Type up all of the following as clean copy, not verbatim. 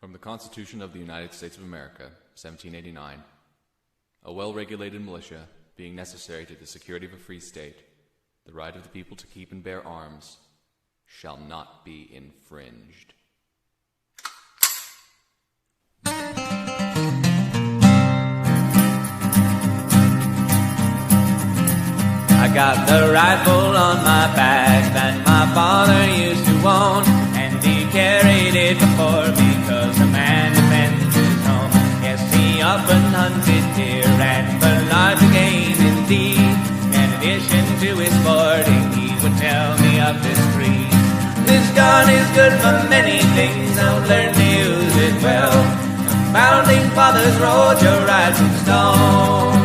From the Constitution of the United States of America, 1789, a well-regulated militia, being necessary to the security of a free state, the right of the people to keep and bear arms, shall not be infringed. I got the rifle on my back that my father used to own, and he carried it before me 'cause a man defends his home. Yes, he often hunted deer and for large game indeed. In addition to his sporting, he would tell me of this breed. This gun is good for many things, I've learned to use it well. The founding fathers wrote your rising stone.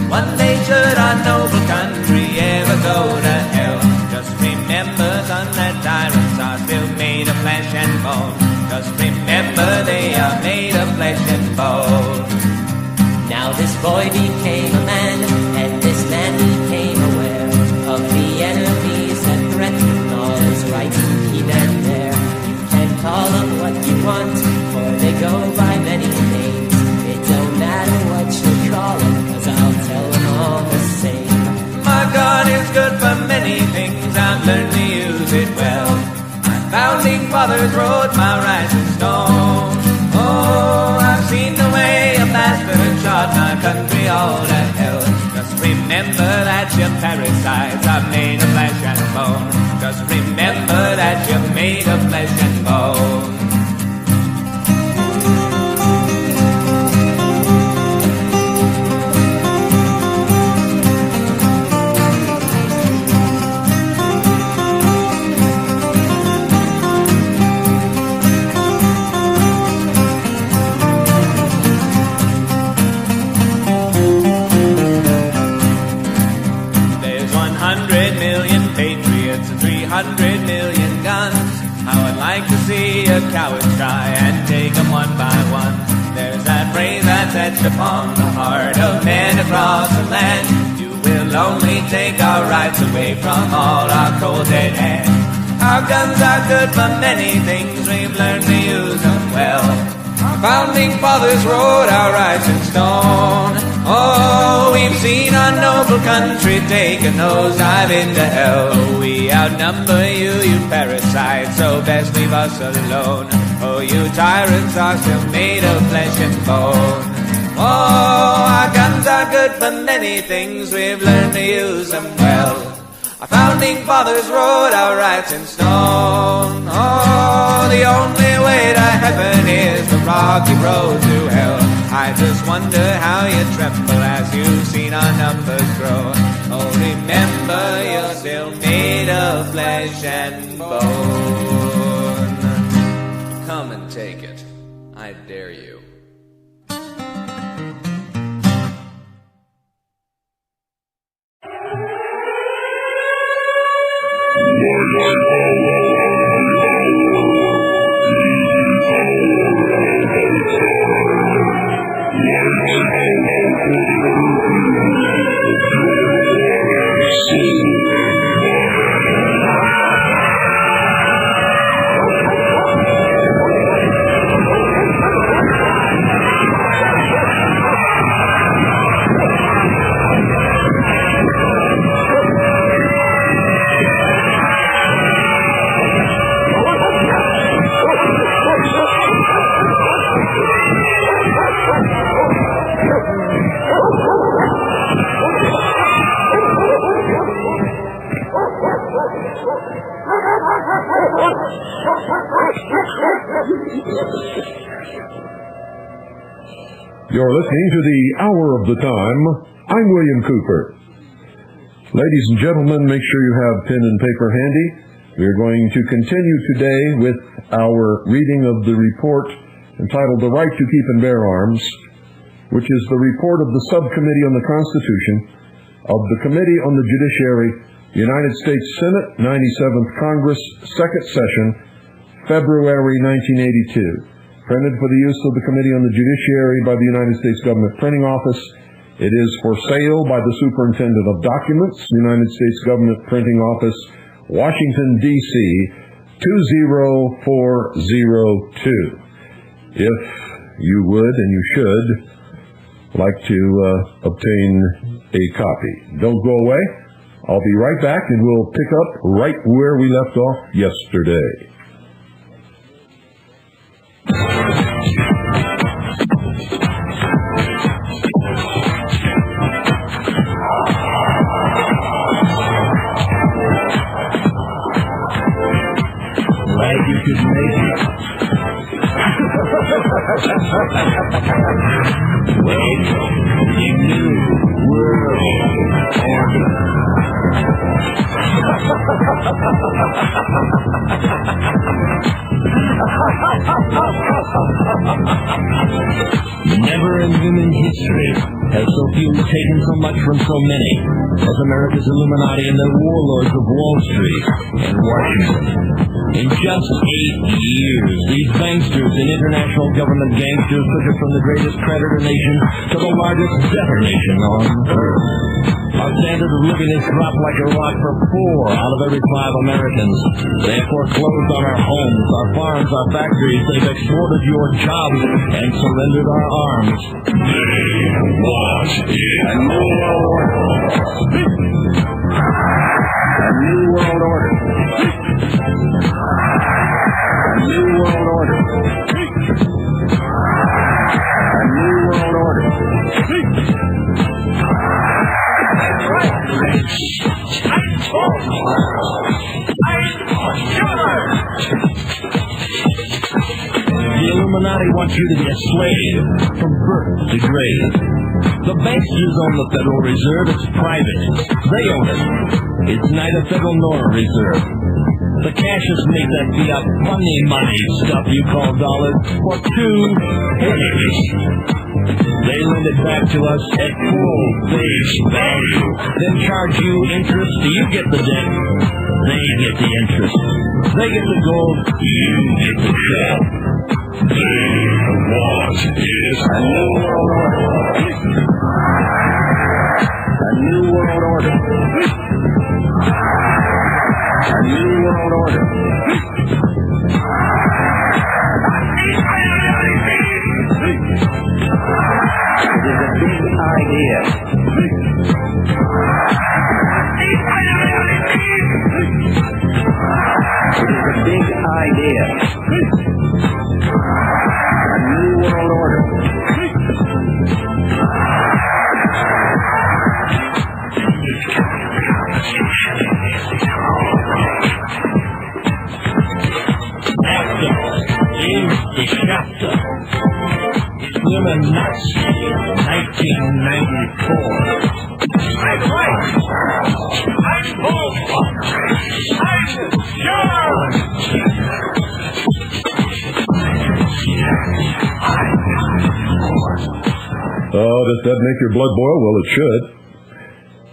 One day should our noble country ever go to hell, just remember, son, that tyrants are still made of flesh and bone. Just remember they are made of flesh and bone. Now this boy became a man, and this man became aware of the enemies that threaten all his rights he and there. You can call them what you want, for they go by many names. It don't matter what you call them, 'cause I'll tell them all the same. My gun is good for many things, I've learned to use it well. My founding fathers wrote my rising stone. Oh, I've seen the way a bastard shot my country all to hell. Just remember that your parasites are made of flesh and bone. Just remember that you're made of flesh and bone. There's 100 million patriots and 300 million guns. I would like to see a coward try and take them one by one. There's that phrase that's etched upon the heart of men across the land. You will only take our rights away from all our cold dead hands. Our guns are good for many things, we've learned to use them well. Our founding fathers wrote our rights in stone. Oh, we've seen our noble country take a nosedive into hell. We outnumber you, you parasites, so best leave us alone. Oh, you tyrants are still made of flesh and bone. Oh, our guns are good for many things, we've learned to use them well. Our founding fathers wrote our rights in stone. Oh, the only way to heaven is the rocky road to hell. I just wonder how you tremble as you've seen our numbers grow. Oh, remember you're still made of flesh and bone. Come and take it. I dare you. You're listening to the Hour of the Time. I'm William Cooper. Ladies and gentlemen, make sure you have pen and paper handy. We're going to continue today with our reading of the report entitled The Right to Keep and Bear Arms, which is the report of the Subcommittee on the Constitution of the Committee on the Judiciary, United States Senate, 97th Congress, Second Session, February 1982. Printed for the use of the Committee on the Judiciary by the United States Government Printing Office. It is for sale by the Superintendent of Documents, United States Government Printing Office, Washington, D.C., 20402. if you would and you should like to obtain a copy. Don't go away. I'll be right back, and we'll pick up right where we left off yesterday. Glad you could make it. Welcome to the new world order. Never in human history has so few taken so much from so many as America's Illuminati and their warlords of Wall Street and Washington. In just 8 years, these banksters and international government gangsters took it from the greatest creditor nation to the largest debtor nation on earth. Our standard of living has dropped like a rock for 4 out of every 5 Americans. They have foreclosed on our homes, our farms, our factories. They've extorted your jobs and surrendered our arms. They want a new world order. A new world order. A new world order. A new world order. That's right. The Illuminati wants you to be a slave from birth to grave. The banksters own the Federal Reserve. It's private. They own it. It's neither federal nor a reserve. The cashiers make that fiat money stuff you call dollars for 2 pennies. They lend it back to us at full face value, then charge you interest. You get the debt. They get the interest. They get the gold. You get the shell. They want is a new world order. A new world order. A new world order. It is a big idea. It is a big idea. A new world order. The chapter Illuminati, 1994. I'm right. I'm bold. I'm John. Oh, does that make your blood boil? Well, it should.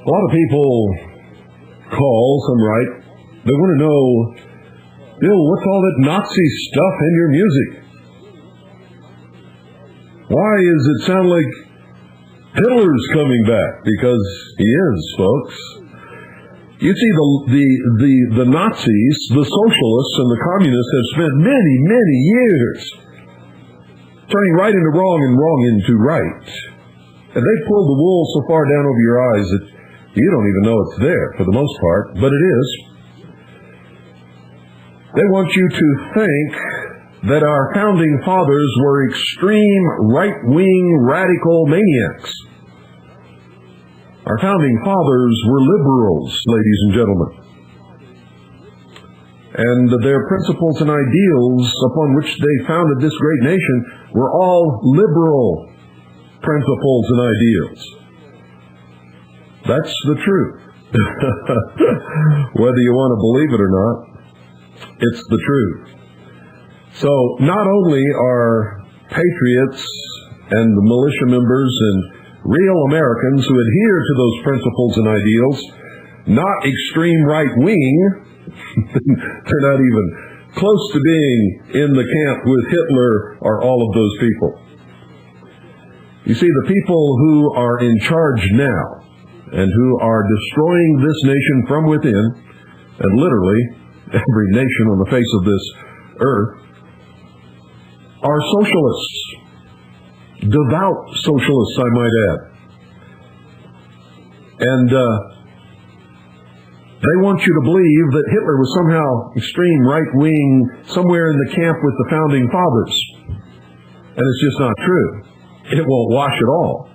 A lot of people call, some write. They want to know, Bill, what's all that Nazi stuff in your music? Why does it sound like Hitler's coming back? Because he is, folks. You see, the Nazis, the socialists, and the communists have spent many, many years turning right into wrong and wrong into right. And they've pulled the wool so far down over your eyes that you don't even know it's there for the most part, but it is. They want you to think that our founding fathers were extreme right-wing radical maniacs. Our founding fathers were liberals, ladies and gentlemen. And their principles and ideals upon which they founded this great nation were all liberal principles and ideals. That's the truth. Whether you want to believe it or not, it's the truth. So not only are patriots and the militia members and real Americans who adhere to those principles and ideals not extreme right-wing, they're not even close to being in the camp with Hitler or all of those people. You see, the people who are in charge now and who are destroying this nation from within, and literally every nation on the face of this earth, are socialists. Devout socialists, I might add. And they want you to believe that Hitler was somehow extreme right-wing, somewhere in the camp with the Founding Fathers. And it's just not true. It won't wash at all.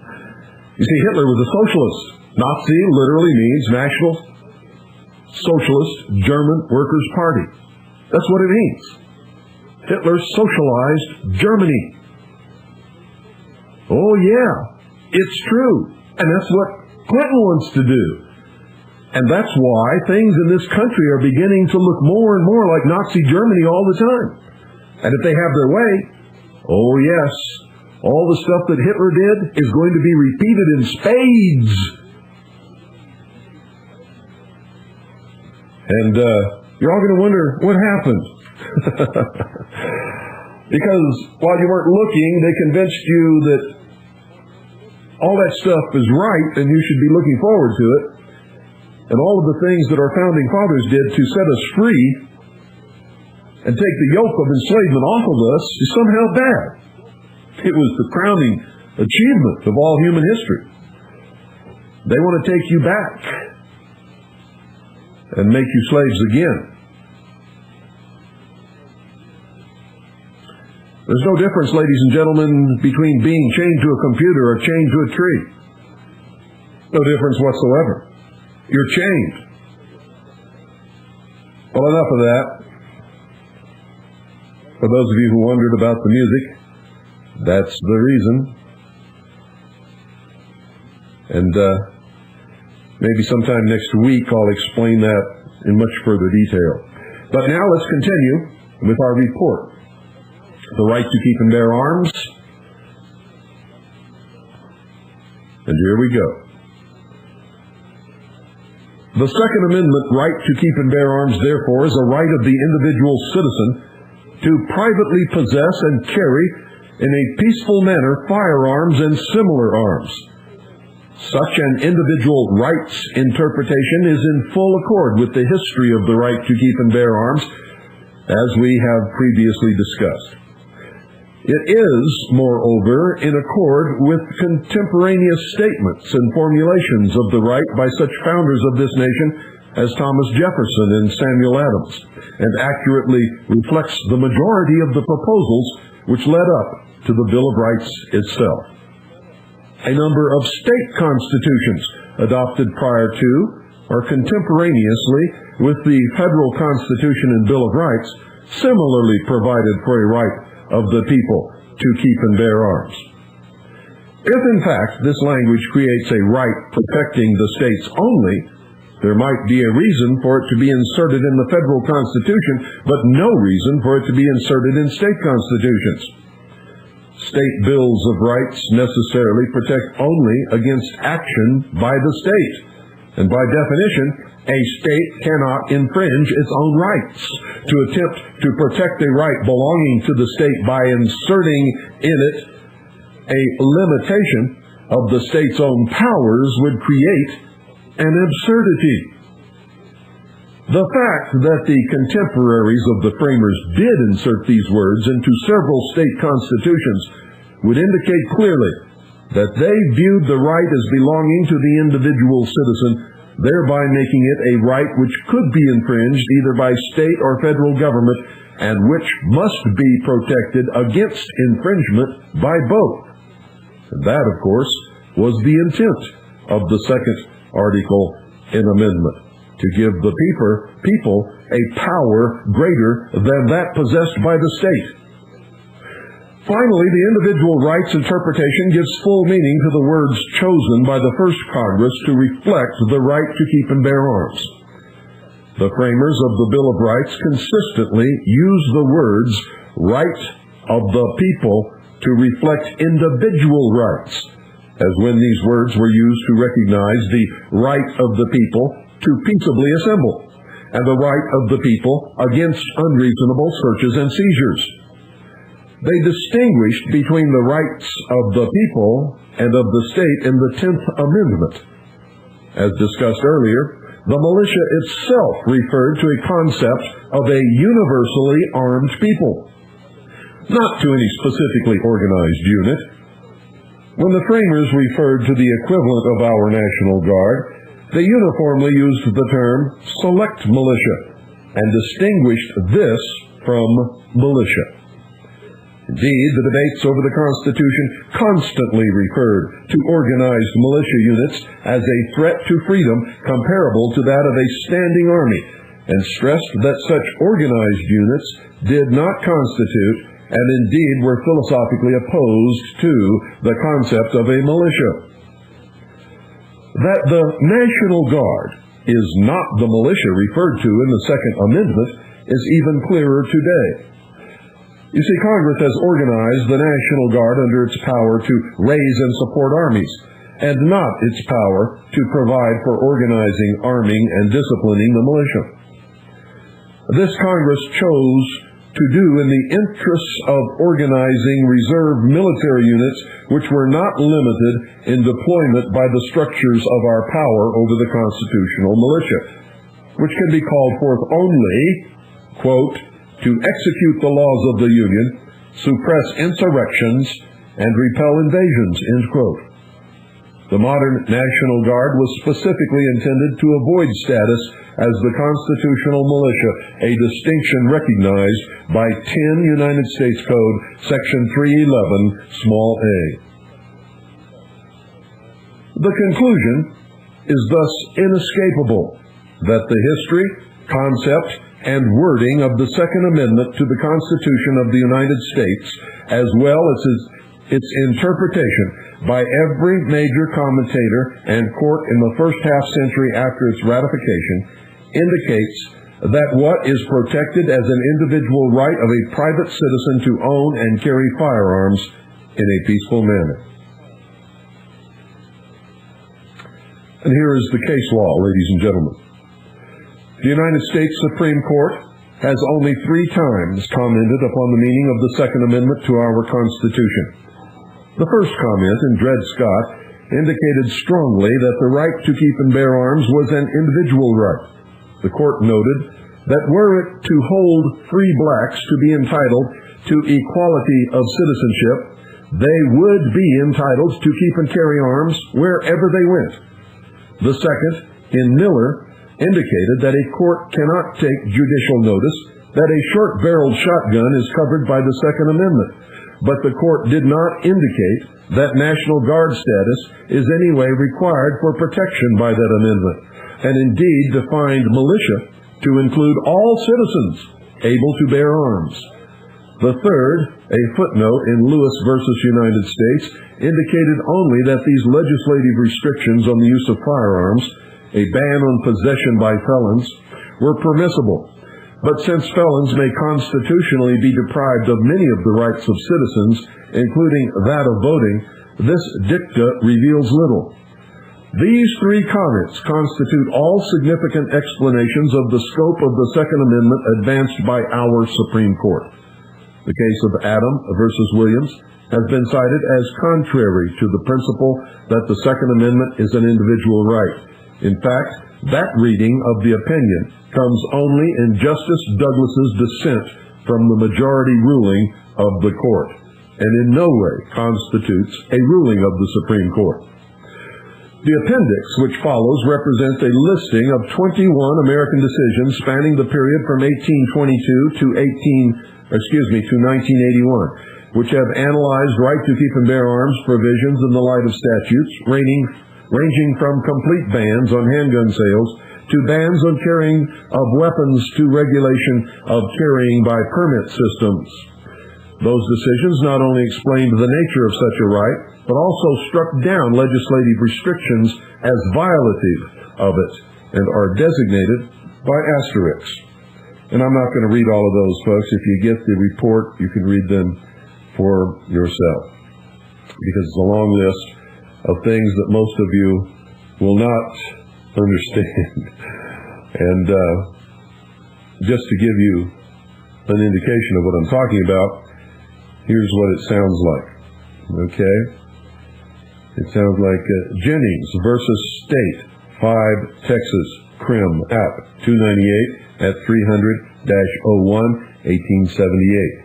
You see, Hitler was a socialist. Nazi literally means National Socialist German Workers' Party. That's what it means. Hitler socialized Germany. Oh yeah, it's true. And that's what Clinton wants to do. And that's why things in this country are beginning to look more and more like Nazi Germany all the time. And if they have their way, oh yes, all the stuff that Hitler did is going to be repeated in spades. And you're all going to wonder what happened. Because while you weren't looking, they convinced you that all that stuff is right and you should be looking forward to it. And all of the things that our Founding Fathers did to set us free and take the yoke of enslavement off of us is somehow bad. It was the crowning achievement of all human history. They want to take you back and make you slaves again. There's no difference, ladies and gentlemen, between being chained to a computer or chained to a tree. No difference whatsoever. You're chained. Well, enough of that. For those of you who wondered about the music, that's the reason. And maybe sometime next week I'll explain that in much further detail. But now let's continue with our report. The right to keep and bear arms. And here we go. The Second Amendment right to keep and bear arms, therefore, is a right of the individual citizen to privately possess and carry in a peaceful manner firearms and similar arms. Such an individual rights interpretation is in full accord with the history of the right to keep and bear arms, as we have previously discussed. It is, moreover, in accord with contemporaneous statements and formulations of the right by such founders of this nation as Thomas Jefferson and Samuel Adams, and accurately reflects the majority of the proposals which led up to the Bill of Rights itself. A number of state constitutions adopted prior to or contemporaneously with the federal Constitution and Bill of Rights similarly provided for a right of the people to keep and bear arms. If, in fact, this language creates a right protecting the states only, there might be a reason for it to be inserted in the federal Constitution, but no reason for it to be inserted in state constitutions. State bills of rights necessarily protect only against action by the state, and by definition, a state cannot infringe its own rights. To attempt to protect a right belonging to the state by inserting in it a limitation of the state's own powers would create an absurdity. The fact that the contemporaries of the framers did insert these words into several state constitutions would indicate clearly that they viewed the right as belonging to the individual citizen, thereby making it a right which could be infringed either by state or federal government, and which must be protected against infringement by both. And that, of course, was the intent of the second article in amendment, to give the people a power greater than that possessed by the state. Finally, the individual rights interpretation gives full meaning to the words chosen by the first Congress to reflect the right to keep and bear arms. The framers of the Bill of Rights consistently use the words right of the people to reflect individual rights, as when these words were used to recognize the right of the people to peaceably assemble, and the right of the people against unreasonable searches and seizures. They distinguished between the rights of the people and of the state in the 10th Amendment. As discussed earlier, the militia itself referred to a concept of a universally armed people. not to any specifically organized unit. When the framers referred to the equivalent of our National Guard, they uniformly used the term select militia and distinguished this from militia. Indeed, the debates over the Constitution constantly referred to organized militia units as a threat to freedom comparable to that of a standing army, and stressed that such organized units did not constitute, and indeed were philosophically opposed to, the concept of a militia. That the National Guard is not the militia referred to in the Second Amendment is even clearer today. You see, Congress has organized the National Guard under its power to raise and support armies, and not its power to provide for organizing, arming, and disciplining the militia. This Congress chose to do in the interests of organizing reserve military units which were not limited in deployment by the structures of our power over the constitutional militia, which can be called forth only, quote, to execute the laws of the Union, suppress insurrections, and repel invasions, end quote. The modern National Guard was specifically intended to avoid status as the constitutional militia, a distinction recognized by 10 United States Code, Section 311, small a. The conclusion is thus inescapable that the history, concept, and wording of the Second Amendment to the Constitution of the United States, as well as its interpretation by every major commentator and court in the first half-century after its ratification, indicates that what is protected as an individual right of a private citizen to own and carry firearms in a peaceful manner. And here is the case law, ladies and gentlemen. The United States Supreme Court has only 3 times commented upon the meaning of the Second Amendment to our Constitution. The first comment in Dred Scott indicated strongly that the right to keep and bear arms was an individual right. The court noted that were it to hold free blacks to be entitled to equality of citizenship, they would be entitled to keep and carry arms wherever they went. The second, in Miller, indicated that a court cannot take judicial notice that a short-barreled shotgun is covered by the Second Amendment, but the court did not indicate that National Guard status is any way required for protection by that amendment, and indeed defined militia to include all citizens able to bear arms. The third, a footnote in Lewis versus United States, indicated only that these legislative restrictions on the use of firearms, a ban on possession by felons, were permissible. But since felons may constitutionally be deprived of many of the rights of citizens, including that of voting, this dicta reveals little. These 3 comments constitute all significant explanations of the scope of the Second Amendment advanced by our Supreme Court. The case of Adam versus Williams has been cited as contrary to the principle that the Second Amendment is an individual right. In fact, that reading of the opinion comes only in Justice Douglas's dissent from the majority ruling of the court, and in no way constitutes a ruling of the Supreme Court. The appendix, which follows, represents a listing of 21 American decisions spanning the period from 1822 to 1981, which have analyzed right to keep and bear arms provisions in the light of statutes ranging from complete bans on handgun sales to bans on carrying of weapons to regulation of carrying by permit systems. Those decisions not only explained the nature of such a right, but also struck down legislative restrictions as violative of it and are designated by asterisks. And I'm not going to read all of those, folks. If you get the report, you can read them for yourself, because it's a long list of things that most of you will not understand. And just to give you an indication of what I'm talking about, here's what it sounds like. Okay? It sounds like Jennings versus State, 5 Texas, Crim, App. 298 at 300-01, 1878.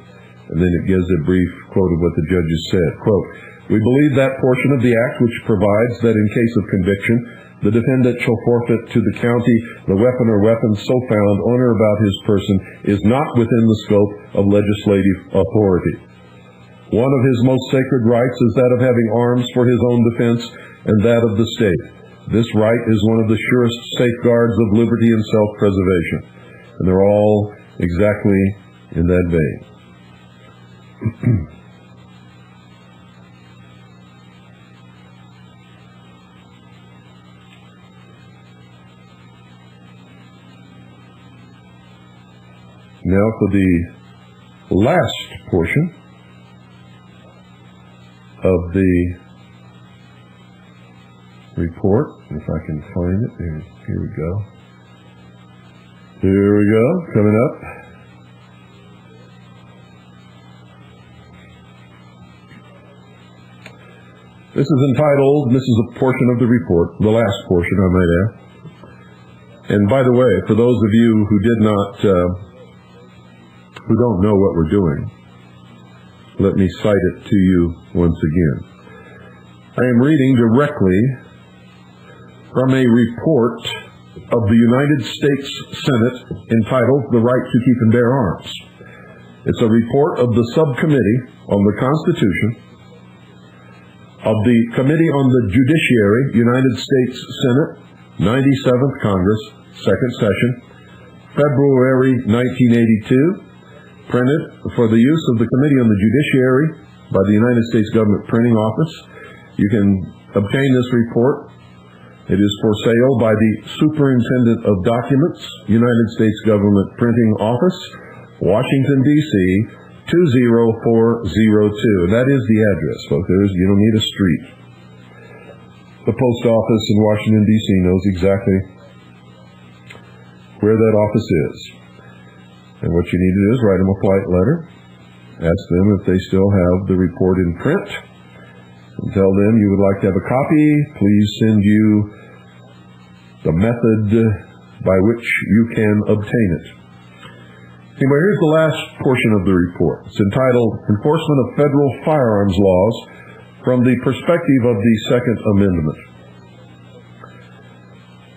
And then it gives a brief quote of what the judges said. Quote, "We believe that portion of the Act which provides that in case of conviction, the defendant shall forfeit to the county the weapon or weapons so found on or about his person is not within the scope of legislative authority. One of his most sacred rights is that of having arms for his own defense and that of the state. This right is one of the surest safeguards of liberty and self-preservation." And they're all exactly in that vein. Now for the last portion of the report, if I can find it. Here we go. Here we go, coming up. This is entitled, this is a portion of the report, the last portion I might add. And by the way, for those of you who did not, who don't know what we're doing, let me cite it to you once again. I am reading directly from a report of the United States Senate entitled "The Right to Keep and Bear Arms." It's a report of the Subcommittee on the Constitution of the Committee on the Judiciary, United States Senate, 97th Congress, 2nd Session, February 1982, printed for the use of the Committee on the Judiciary by the United States Government Printing Office. You can obtain this report. It is for sale by the Superintendent of Documents, United States Government Printing Office, Washington, D.C., 20402. That is the address, folks. You don't need a street. The post office in Washington, D.C. knows exactly where that office is. And what you need to do is write them a polite letter, ask them if they still have the report in print, and tell them you would like to have a copy. Please send you the method by which you can obtain it. Anyway, here's the last portion of the report. It's entitled "Enforcement of Federal Firearms Laws from the Perspective of the Second Amendment."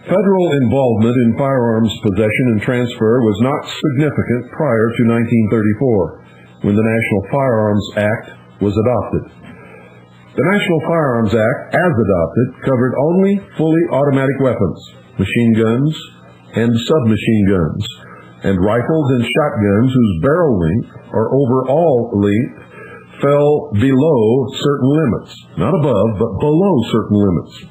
Federal involvement in firearms possession and transfer was not significant prior to 1934, when the National Firearms Act was adopted. The National Firearms Act, as adopted, covered only fully automatic weapons, machine guns, and submachine guns, and rifles and shotguns whose barrel length or overall length fell below certain limits. Not above, but below certain limits.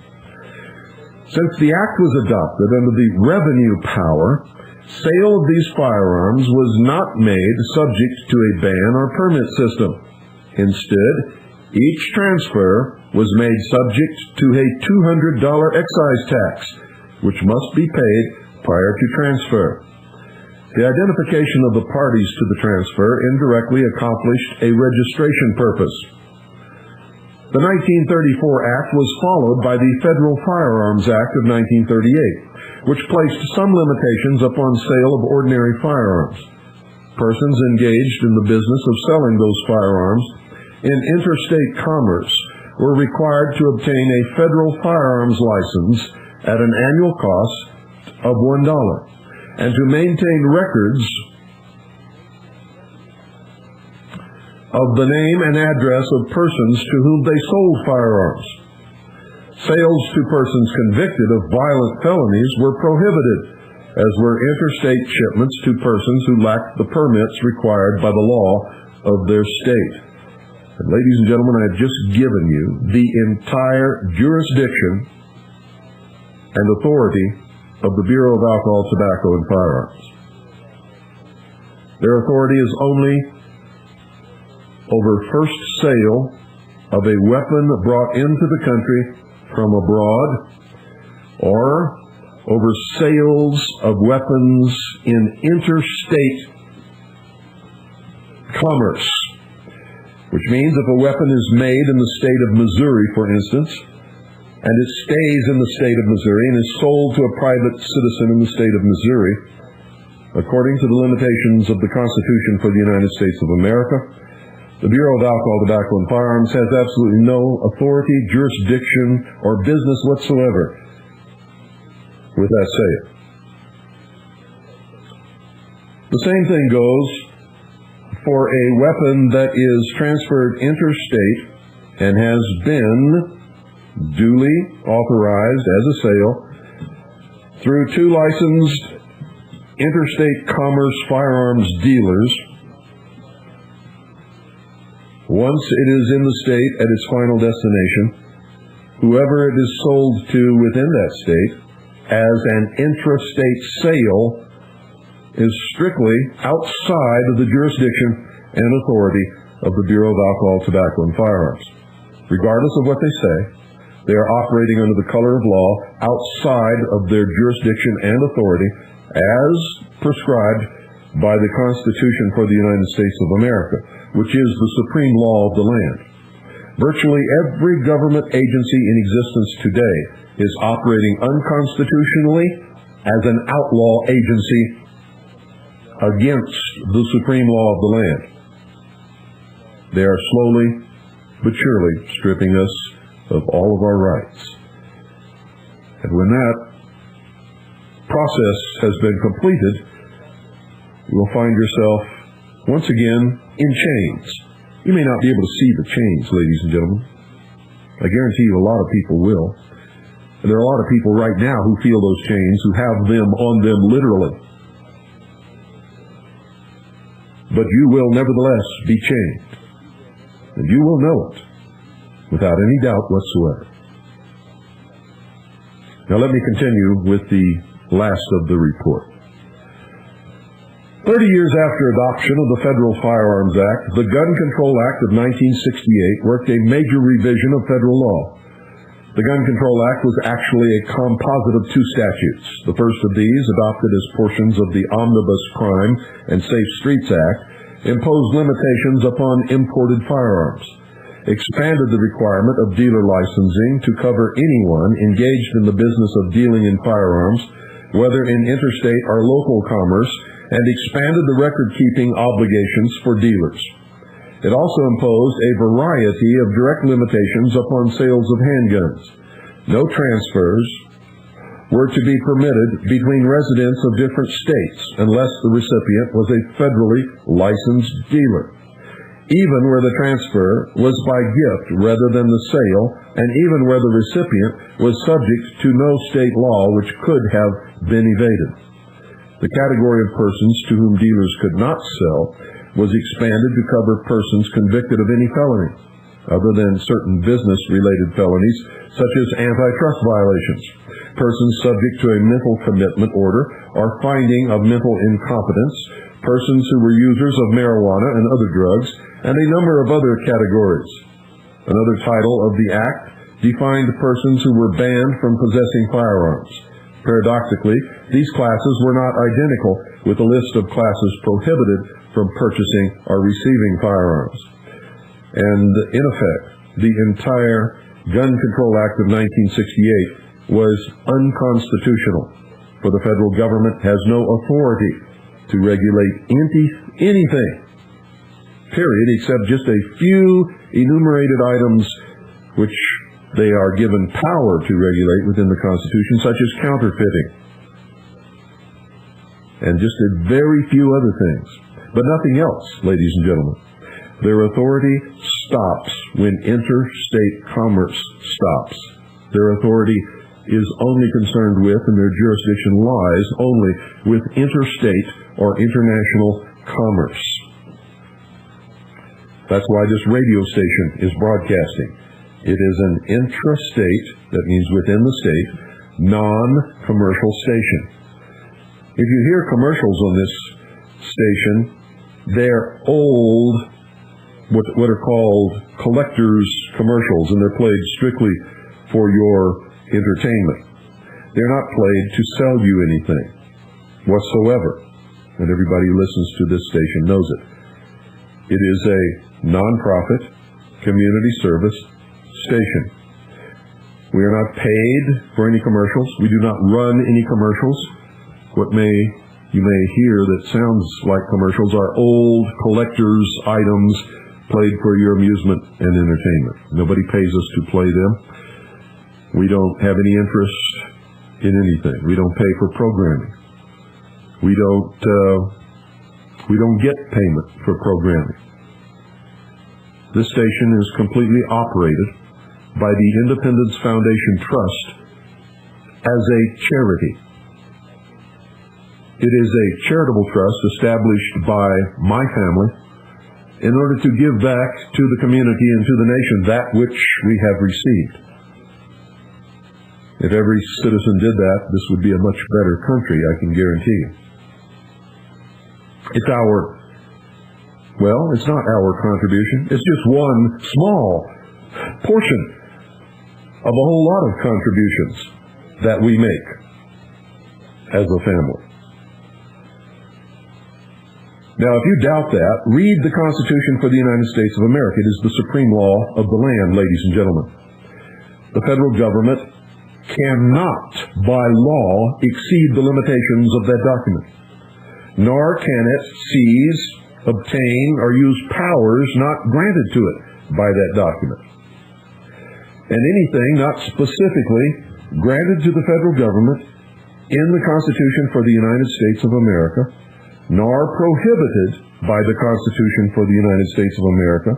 Since the Act was adopted under the revenue power, sale of these firearms was not made subject to a ban or permit system. Instead, each transfer was made subject to a $200 excise tax, which must be paid prior to transfer. The identification of the parties to the transfer indirectly accomplished a registration purpose. The 1934 Act was followed by the Federal Firearms Act of 1938, which placed some limitations upon sale of ordinary firearms. Persons engaged in the business of selling those firearms in interstate commerce were required to obtain a federal firearms license at an annual cost of $1 and to maintain records of the name and address of persons to whom they sold firearms. Sales to persons convicted of violent felonies were prohibited, as were interstate shipments to persons who lacked the permits required by the law of their state. And ladies and gentlemen, I have just given you the entire jurisdiction and authority of the Bureau of Alcohol, Tobacco, and Firearms. Their authority is only over first sale of a weapon brought into the country from abroad, or over sales of weapons in interstate commerce, which means if a weapon is made in the state of Missouri, for instance, and it stays in the state of Missouri and is sold to a private citizen in the state of Missouri, according to the limitations of the Constitution for the United States of America, The Bureau of Alcohol, Tobacco, and Firearms has absolutely no authority, jurisdiction, or business whatsoever with that sale. The same thing goes for a weapon that is transferred interstate and has been duly authorized as a sale through 2 licensed interstate commerce firearms dealers. Once it is in the state at its final destination, whoever it is sold to within that state as an intrastate sale is strictly outside of the jurisdiction and authority of the Bureau of Alcohol, Tobacco, and Firearms. Regardless of what they say, they are operating under the color of law outside of their jurisdiction and authority as prescribed by the Constitution for the United States of America, which is the supreme law of the land. Virtually every government agency in existence today is operating unconstitutionally as an outlaw agency against the supreme law of the land. They are slowly but surely stripping us of all of our rights. And when that process has been completed, you will find yourself once again in chains. You may not be able to see the chains, ladies and gentlemen. I guarantee you a lot of people will. And there are a lot of people right now who feel those chains, who have them on them literally. But you will nevertheless be chained. And you will know it without any doubt whatsoever. Now let me continue with the last of the report. 30 years after adoption of the Federal Firearms Act, the Gun Control Act of 1968 worked a major revision of federal law. The Gun Control Act was actually a composite of 2 statutes. The first of these, adopted as portions of the Omnibus Crime and Safe Streets Act, imposed limitations upon imported firearms, expanded the requirement of dealer licensing to cover anyone engaged in the business of dealing in firearms, whether in interstate or local commerce, and expanded the record-keeping obligations for dealers. It also imposed a variety of direct limitations upon sales of handguns. No transfers were to be permitted between residents of different states unless the recipient was a federally licensed dealer, even where the transfer was by gift rather than the sale, and even where the recipient was subject to no state law which could have been evaded. The category of persons to whom dealers could not sell was expanded to cover persons convicted of any felony, other than certain business-related felonies, such as antitrust violations, persons subject to a mental commitment order or finding of mental incompetence, persons who were users of marijuana and other drugs, and a number of other categories. Another title of the Act defined persons who were banned from possessing firearms. Paradoxically, these classes were not identical with the list of classes prohibited from purchasing or receiving firearms. And in effect, the entire Gun Control Act of 1968 was unconstitutional, for the federal government has no authority to regulate anything, period, except just a few enumerated items which they are given power to regulate within the Constitution, such as counterfeiting, and just a very few other things, but nothing else, ladies and gentlemen. Their authority stops when interstate commerce stops. Their authority is only concerned with, and their jurisdiction lies only with, interstate or international commerce. That's why this radio station is broadcasting. It is an intrastate, that means within the state, non-commercial station. If you hear commercials on this station, they're old, what are called collectors' commercials, and they're played strictly for your entertainment. They're not played to sell you anything whatsoever, and everybody who listens to this station knows it. It is a non-profit, community service station. We are not paid for any commercials. We do not run any commercials. What you may hear that sounds like commercials are old collector's items played for your amusement and entertainment. Nobody pays us to play them. We don't have any interest in anything. We don't pay for programming. We don't get payment for programming. This station is completely operated by the Independence Foundation Trust as a charity. It is a charitable trust established by my family in order to give back to the community and to the nation that which we have received. If every citizen did that, this would be a much better country, I can guarantee you. It's not our contribution. It's just one small portion of a whole lot of contributions that we make as a family. Now, if you doubt that, read the Constitution for the United States of America. It is the supreme law of the land, ladies and gentlemen. The federal government cannot, by law, exceed the limitations of that document, nor can it seize, obtain, or use powers not granted to it by that document. And anything not specifically granted to the federal government in the Constitution for the United States of America, nor prohibited by the Constitution for the United States of America,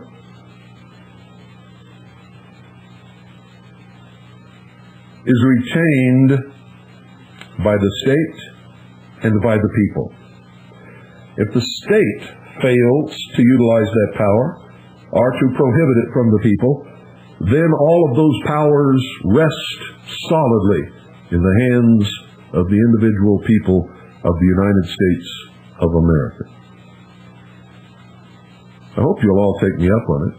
is retained by the state and by the people. If the state fails to utilize that power or to prohibit it from the people, then all of those powers rest solidly in the hands of the individual people of the United States of America. I hope you'll all take me up on it.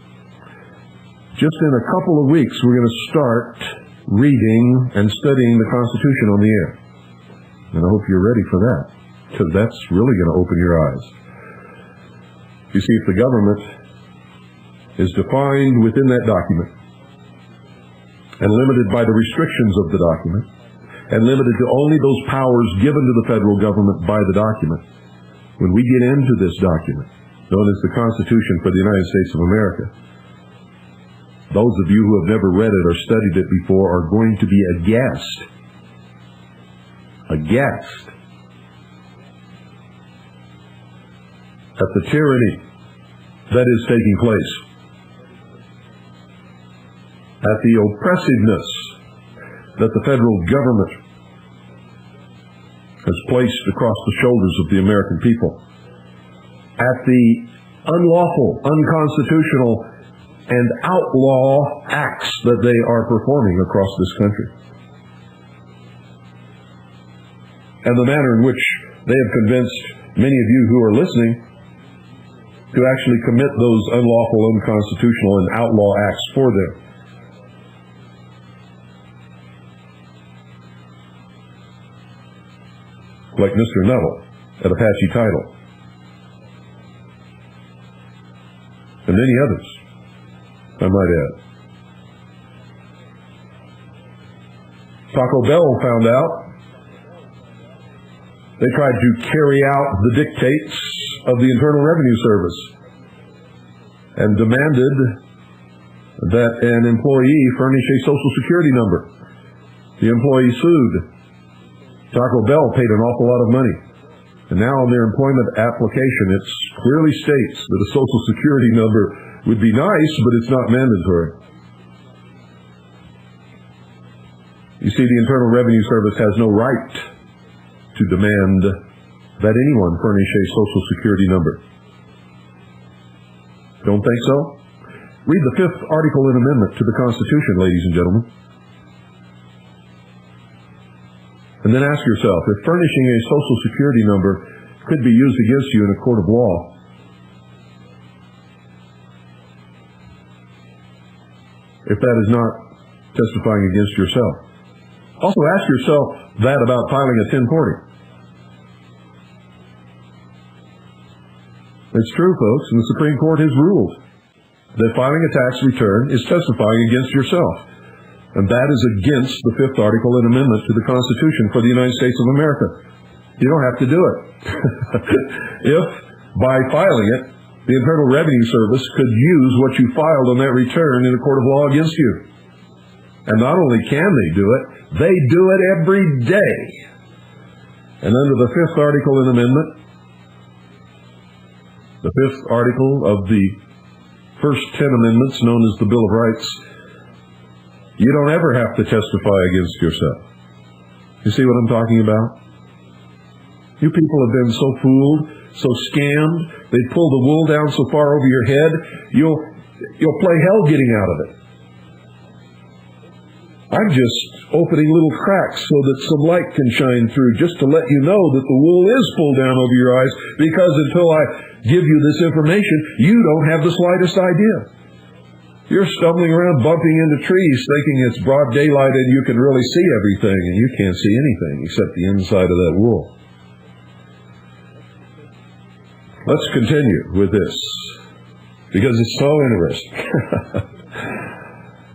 Just in a couple of weeks, we're going to start reading and studying the Constitution on the air. And I hope you're ready for that, because that's really going to open your eyes. You see, if the government is defined within that document and limited by the restrictions of the document and limited to only those powers given to the federal government by the document, when we get into this document, known as the Constitution for the United States of America, those of you who have never read it or studied it before are going to be aghast at the tyranny that is taking place, at the oppressiveness that the federal government has placed across the shoulders of the American people, at the unlawful, unconstitutional, and outlaw acts that they are performing across this country, and the manner in which they have convinced many of you who are listening to actually commit those unlawful, unconstitutional, and outlaw acts for them. Like Mr. Nuttall at Apache Title, and many others, I might add. Taco Bell found out. They tried to carry out the dictates of the Internal Revenue Service and demanded that an employee furnish a Social Security number. The employee sued. Taco Bell paid an awful lot of money. And now on their employment application, it clearly states that a Social Security number would be nice, but it's not mandatory. You see, the Internal Revenue Service has no right to demand that anyone furnish a Social Security number. Don't think so? Read the 5th Article and Amendment to the Constitution, ladies and gentlemen. And then ask yourself, if furnishing a Social Security number could be used against you in a court of law, if that is not testifying against yourself. Also ask yourself that about filing a 1040. It's true, folks, and the Supreme Court has ruled that filing a tax return is testifying against yourself. And that is against the 5th Article and Amendment to the Constitution for the United States of America. You don't have to do it. If, by filing it, the Internal Revenue Service could use what you filed on that return in a court of law against you. And not only can they do it every day. And under the 5th article in amendment, the 5th article of the first 10 amendments, known as the Bill of Rights, you don't ever have to testify against yourself. You see what I'm talking about? You people have been so fooled, so scammed, they pull the wool down so far over your head, you'll play hell getting out of it. I'm just opening little cracks so that some light can shine through, just to let you know that the wool is pulled down over your eyes, because until I give you this information, you don't have the slightest idea. You're stumbling around, bumping into trees, thinking it's broad daylight and you can really see everything, and you can't see anything except the inside of that wool. Let's continue with this, because it's so interesting.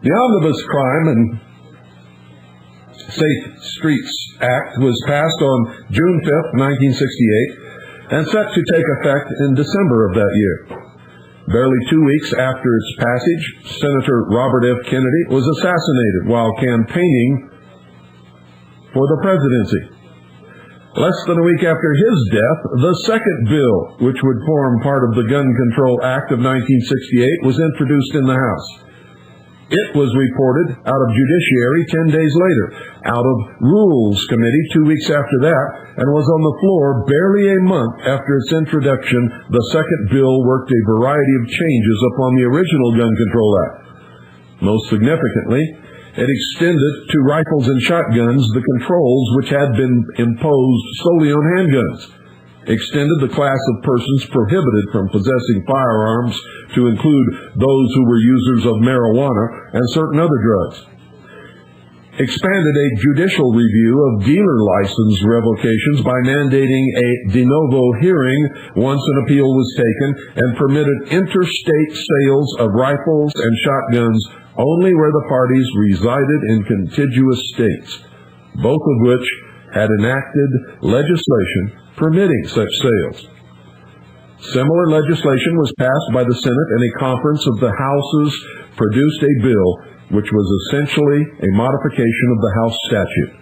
The Omnibus Crime and Safe Streets Act was passed on June 5th, 1968, and set to take effect in December of that year. Barely 2 weeks after its passage, Senator Robert F. Kennedy was assassinated while campaigning for the presidency. Less than a week after his death, the second bill, which would form part of the Gun Control Act of 1968, was introduced in the House. It was reported out of Judiciary 10 days later, out of Rules Committee 2 weeks after that, and was on the floor barely a month after its introduction. The second bill worked a variety of changes upon the original Gun Control Act. Most significantly, it extended to rifles and shotguns the controls which had been imposed solely on handguns, extended the class of persons prohibited from possessing firearms to include those who were users of marijuana and certain other drugs, expanded a judicial review of dealer license revocations by mandating a de novo hearing once an appeal was taken, and permitted interstate sales of rifles and shotguns only where the parties resided in contiguous states, both of which had enacted legislation permitting such sales. Similar legislation was passed by the Senate, and a conference of the Houses produced a bill which was essentially a modification of the House statute.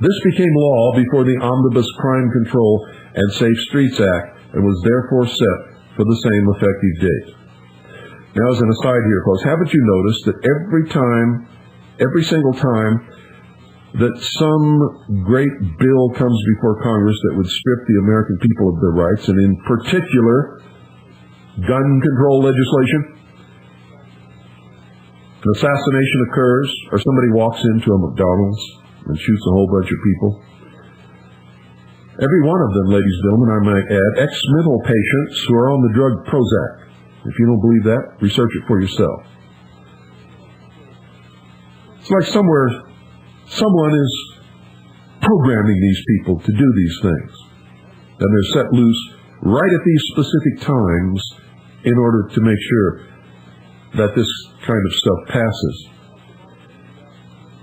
This became law before the Omnibus Crime Control and Safe Streets Act, and was therefore set for the same effective date. Now, as an aside here, folks, haven't you noticed that every single time that some great bill comes before Congress that would strip the American people of their rights, and in particular, gun control legislation, an assassination occurs, or somebody walks into a McDonald's and shoots a whole bunch of people? Every one of them, ladies and gentlemen, I might add, ex-mental patients who are on the drug Prozac. If you don't believe that, research it for yourself. It's like someone is programming these people to do these things. And they're set loose right at these specific times in order to make sure that this kind of stuff passes.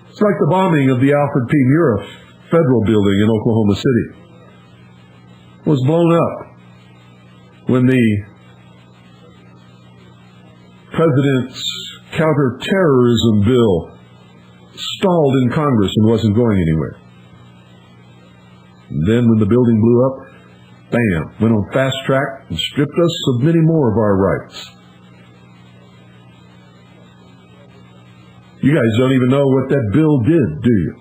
It's like the bombing of the Alfred P. Murrah Federal Building in Oklahoma City. It was blown up when the President's counterterrorism bill stalled in Congress and wasn't going anywhere. And then when the building blew up, bam, went on fast track and stripped us of many more of our rights. You guys don't even know what that bill did, do you?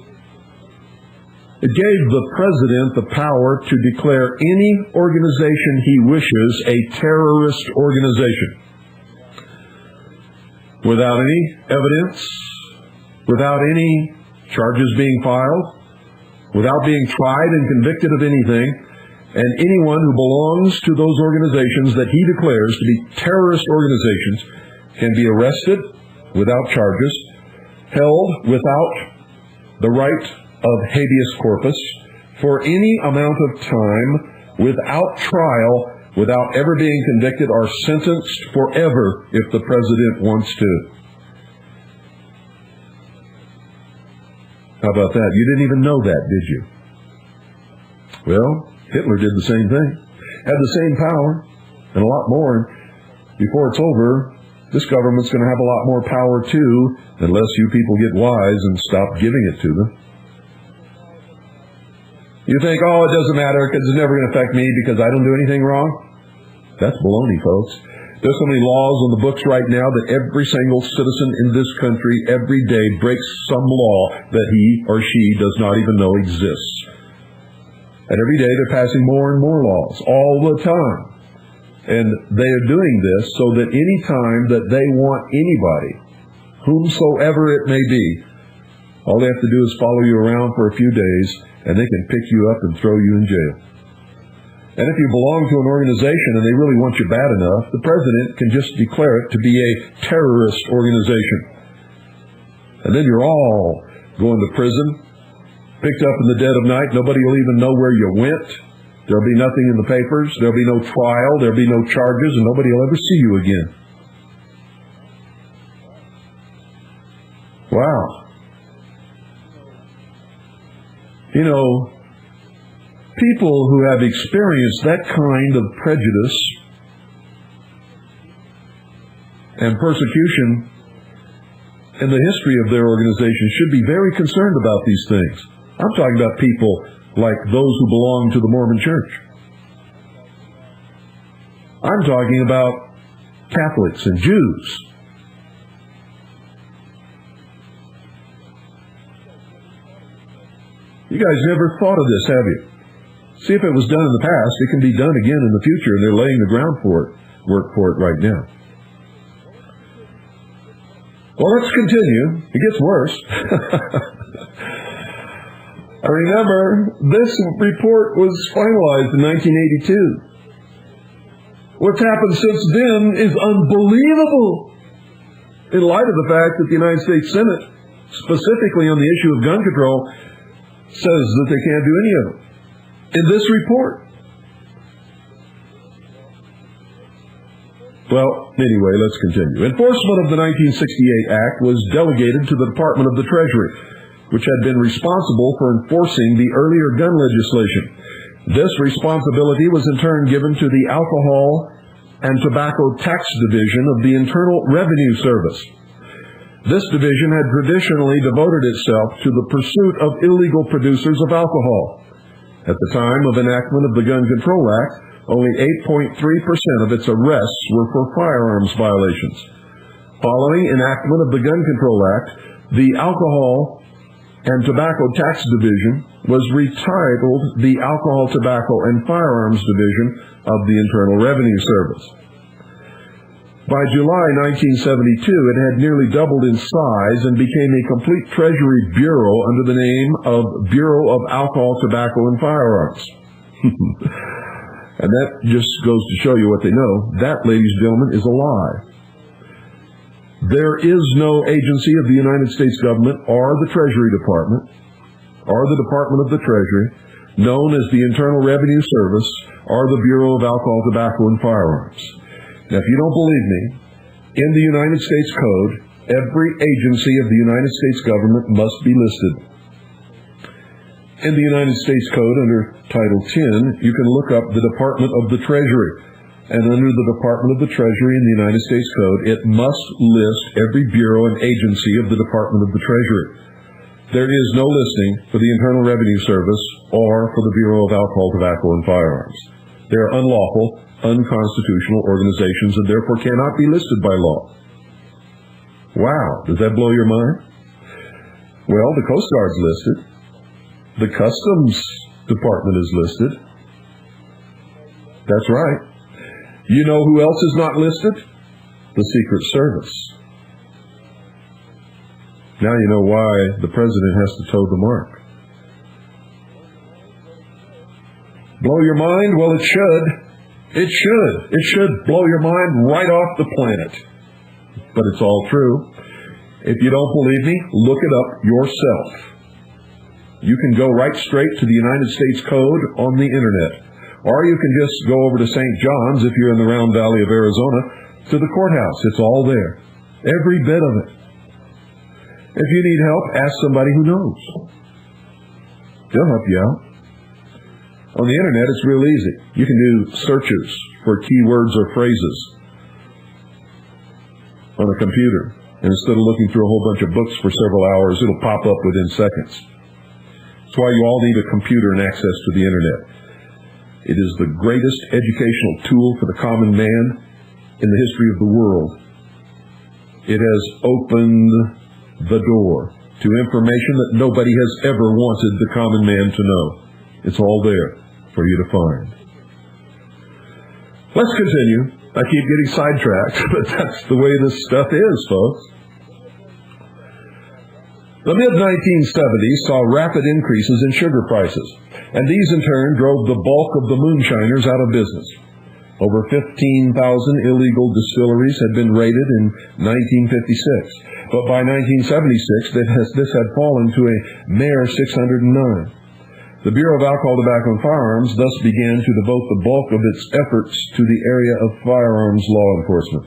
It gave the president the power to declare any organization he wishes a terrorist organization, without any evidence, without any charges being filed, without being tried and convicted of anything. And anyone who belongs to those organizations that he declares to be terrorist organizations can be arrested without charges, held without the right of habeas corpus for any amount of time, without trial, without ever being convicted, or sentenced forever if the president wants to. How about that? You didn't even know that, did you? Well, Hitler did the same thing. Had the same power, and a lot more. before it's over, this government's going to have a lot more power too, unless you people get wise and stop giving it to them. You think, oh, it doesn't matter because it's never going to affect me because I don't do anything wrong? That's baloney, folks. There's so many laws on the books right now that every single citizen in this country every day breaks some law that he or she does not even know exists. And every day they're passing more and more laws all the time. And they are doing this so that any time that they want anybody, whomsoever it may be, all they have to do is follow you around for a few days and they can pick you up and throw you in jail. And if you belong to an organization and they really want you bad enough, the president can just declare it to be a terrorist organization. And then you're all going to prison, picked up in the dead of night. Nobody will even know where you went. There'll be nothing in the papers. There'll be no trial. There'll be no charges, and nobody will ever see you again. Wow. You know, people who have experienced that kind of prejudice and persecution in the history of their organization should be very concerned about these things. I'm talking about people like those who belong to the Mormon Church. I'm talking about Catholics and Jews. You guys never thought of this, have you? See, if it was done in the past, it can be done again in the future, and they're laying the ground for it, work for it right now. Well, let's continue. It gets worse. I remember this report was finalized in 1982. What's happened since then is unbelievable in light of the fact that the United States Senate, specifically on the issue of gun control, says that they can't do any of it. In this report. Well, anyway, let's continue. Enforcement of the 1968 Act was delegated to the Department of the Treasury, which had been responsible for enforcing the earlier gun legislation. This responsibility was in turn given to the Alcohol and Tobacco Tax Division of the Internal Revenue Service. This division had traditionally devoted itself to the pursuit of illegal producers of alcohol. At the time of enactment of the Gun Control Act, only 8.3% of its arrests were for firearms violations. Following enactment of the Gun Control Act, the Alcohol and Tobacco Tax Division was retitled the Alcohol, Tobacco, and Firearms Division of the Internal Revenue Service. By July 1972, it had nearly doubled in size and became a complete Treasury Bureau under the name of Bureau of Alcohol, Tobacco, and Firearms. And that just goes to show you what they know. That, ladies and gentlemen, is a lie. There is no agency of the United States government or the Treasury Department or the Department of the Treasury known as the Internal Revenue Service or the Bureau of Alcohol, Tobacco, and Firearms. Now, if you don't believe me, in the United States Code, every agency of the United States government must be listed. In the United States Code, under Title 10, you can look up the Department of the Treasury. And under the Department of the Treasury in the United States Code, it must list every bureau and agency of the Department of the Treasury. There is no listing for the Internal Revenue Service or for the Bureau of Alcohol, Tobacco, and Firearms. They are unlawful, unconstitutional organizations and therefore cannot be listed by law. Wow, does that blow your mind? Well, the Coast Guard's listed. The Customs Department is listed. That's right. You know who else is not listed? The Secret Service. Now you know why the president has to toe the mark. Blow your mind? Well, it should. It should. It should blow your mind right off the planet. But it's all true. If you don't believe me, look it up yourself. You can go right straight to the United States Code on the Internet. Or you can just go over to St. John's, if you're in the Round Valley of Arizona, to the courthouse. It's all there. Every bit of it. If you need help, ask somebody who knows. They'll help you out. On the Internet, it's real easy. You can do searches for keywords or phrases. on a computer. And instead of looking through a whole bunch of books for several hours, it'll pop up within seconds. That's why you all need a computer and access to the internet. It is the greatest educational tool for the common man in the history of the world. It has opened the door to information that nobody has ever wanted the common man to know. It's all there for you to find. Let's continue. I keep getting sidetracked, but that's the way this stuff is, folks. The mid-1970s saw rapid increases in sugar prices, and these in turn drove the bulk of the moonshiners out of business. Over 15,000 illegal distilleries had been raided in 1956, but by 1976 this had fallen to a mere 609. The Bureau of Alcohol, Tobacco, and Firearms thus began to devote the bulk of its efforts to the area of firearms law enforcement.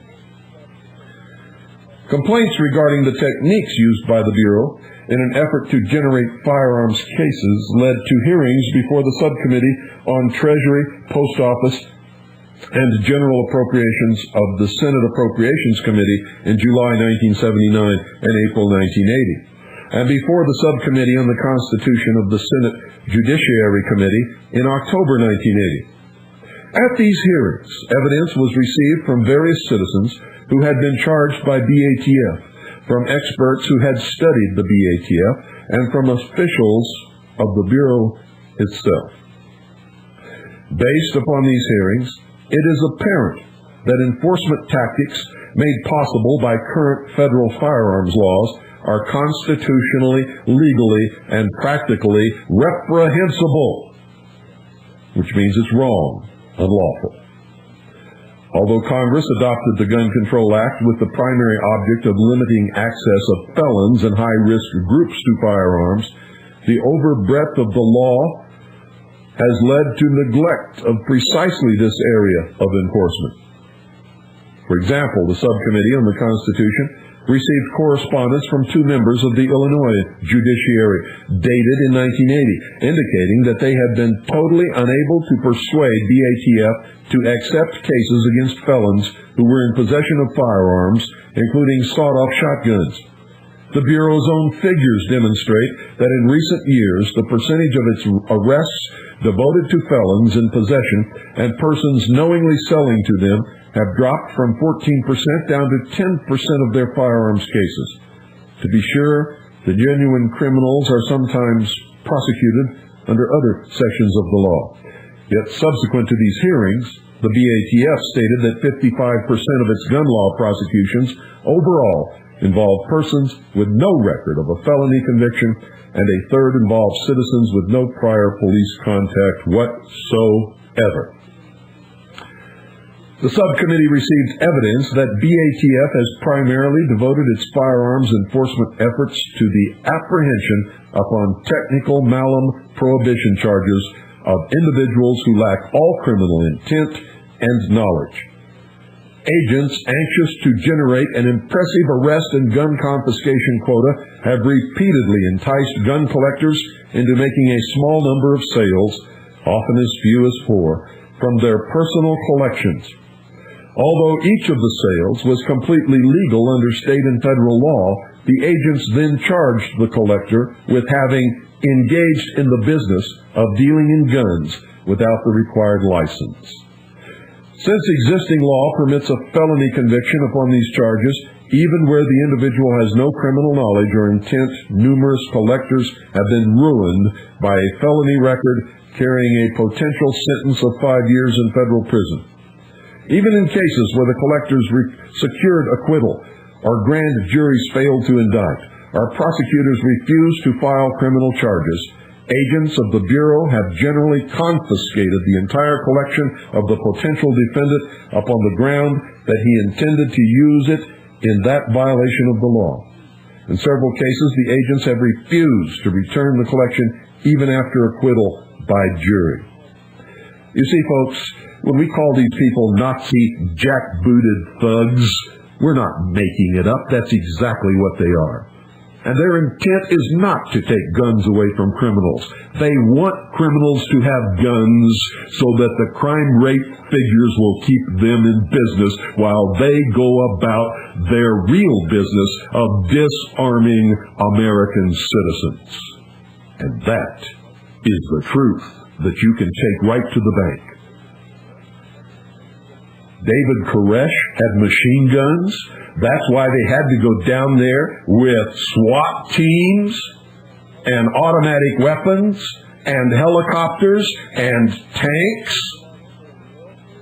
Complaints regarding the techniques used by the Bureau in an effort to generate firearms cases led to hearings before the Subcommittee on Treasury, Post Office, and General Appropriations of the Senate Appropriations Committee in July 1979 and April 1980, and before the Subcommittee on the Constitution of the Senate Judiciary Committee in October 1980. At these hearings, evidence was received from various citizens who had been charged by BATF, from experts who had studied the BATF, and from officials of the Bureau itself. Based upon these hearings, it is apparent that enforcement tactics made possible by current federal firearms laws are constitutionally, legally, and practically reprehensible, which means it's wrong, unlawful. Although Congress adopted the Gun Control Act with the primary object of limiting access of felons and high-risk groups to firearms, the overbreadth of the law has led to neglect of precisely this area of enforcement. For example, the Subcommittee on the Constitution received correspondence from two members of the Illinois Judiciary, dated in 1980, indicating that they had been totally unable to persuade BATF to accept cases against felons who were in possession of firearms, including sawed-off shotguns. The Bureau's own figures demonstrate that in recent years, the percentage of its arrests devoted to felons in possession and persons knowingly selling to them have dropped from 14% down to 10% of their firearms cases. To be sure, the genuine criminals are sometimes prosecuted under other sections of the law. Yet subsequent to these hearings, the BATF stated that 55% of its gun law prosecutions overall involve persons with no record of a felony conviction, and a third involves citizens with no prior police contact whatsoever. The subcommittee received evidence that BATF has primarily devoted its firearms enforcement efforts to the apprehension upon technical malum prohibition charges of individuals who lack all criminal intent and knowledge. Agents anxious to generate an impressive arrest and gun confiscation quota have repeatedly enticed gun collectors into making a small number of sales, often as few as 4, from their personal collections. Although each of the sales was completely legal under state and federal law, the agents then charged the collector with having engaged in the business of dealing in guns without the required license. Since existing law permits a felony conviction upon these charges, even where the individual has no criminal knowledge or intent, numerous collectors have been ruined by a felony record carrying a potential sentence of 5 years in federal prison. Even in cases where the collectors secured acquittal, or grand juries failed to indict, or prosecutors refused to file criminal charges, agents of the Bureau have generally confiscated the entire collection of the potential defendant upon the ground that he intended to use it in that violation of the law. In several cases, the agents have refused to return the collection even after acquittal by jury. You see, folks, when we call these people Nazi jackbooted thugs, we're not making it up. That's exactly what they are. And their intent is not to take guns away from criminals. They want criminals to have guns so that the crime rate figures will keep them in business while they go about their real business of disarming American citizens. And that is the truth that you can take right to the bank. David Koresh had machine guns. That's why they had to go down there with SWAT teams and automatic weapons and helicopters and tanks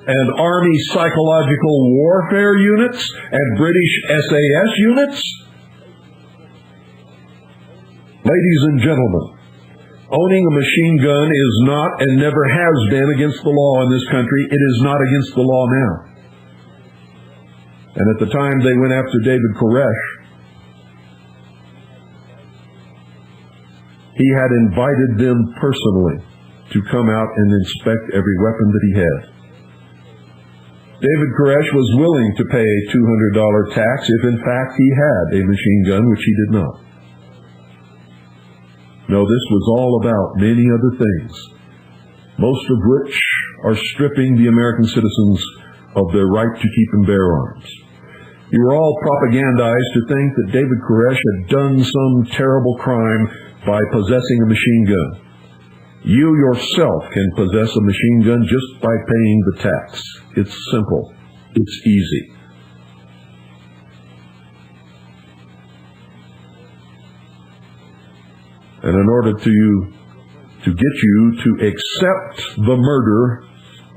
and Army psychological warfare units and British SAS units. Ladies and gentlemen, owning a machine gun is not and never has been against the law in this country. It is not against the law now. And at the time they went after David Koresh, he had invited them personally to come out and inspect every weapon that he had. David Koresh was willing to pay a $200 tax if in fact he had a machine gun, which he did not. No, this was all about many other things, most of which are stripping the American citizens of their right to keep and bear arms. You were all propagandized to think that David Koresh had done some terrible crime by possessing a machine gun. You yourself can possess a machine gun just by paying the tax. It's simple. It's easy. And in order to get you to accept the murder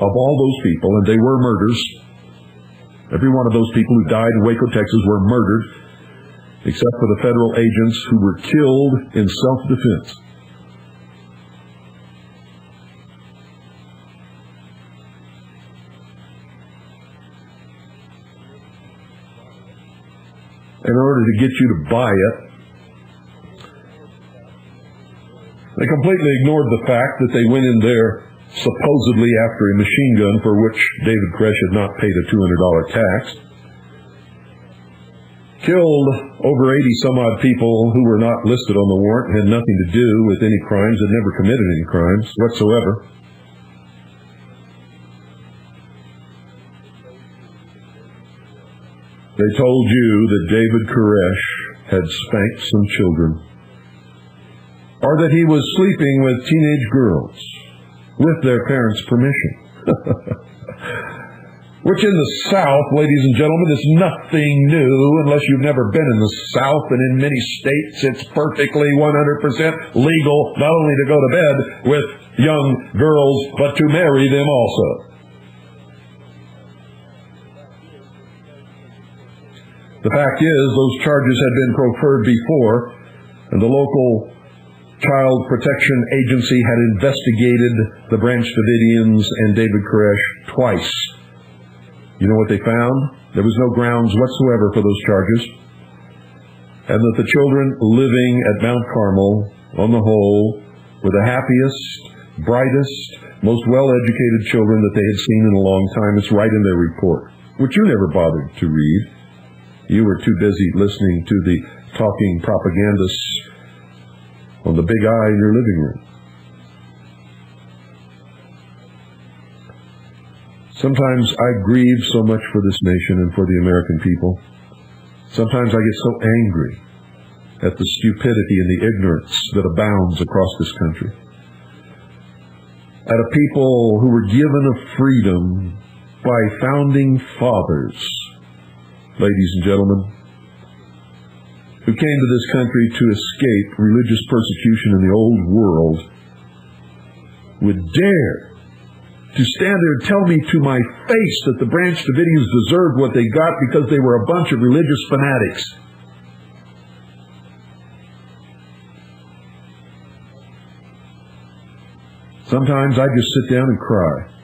of all those people, and they were murders, every one of those people who died in Waco, Texas were murdered, except for the federal agents who were killed in self-defense. In order to get you to buy it, they completely ignored the fact that they went in there supposedly after a machine gun for which David Koresh had not paid a $200 tax, killed over 80-some-odd people who were not listed on the warrant, had nothing to do with any crimes, had never committed any crimes whatsoever. They told you that David Koresh had spanked some children, or that he was sleeping with teenage girls with their parents' permission. Which in the South, ladies and gentlemen, is nothing new unless you've never been in the South, and in many states it's perfectly 100% legal not only to go to bed with young girls, but to marry them also. The fact is, those charges had been proffered before, and the local Child Protection Agency had investigated the Branch Davidians and David Koresh twice. You know what they found? There was no grounds whatsoever for those charges, and that the children living at Mount Carmel, on the whole, were the happiest, brightest, most well-educated children that they had seen in a long time. It's right in their report, which you never bothered to read. You were too busy listening to the talking propagandists on the big eye in your living room. Sometimes I grieve so much for this nation and for the American people. Sometimes I get so angry at the stupidity and the ignorance that abounds across this country. At a people who were given a freedom by founding fathers, ladies and gentlemen, who came to this country to escape religious persecution in the old world, would dare to stand there and tell me to my face that the Branch Davidians deserved what they got because they were a bunch of religious fanatics. Sometimes I just sit down and cry.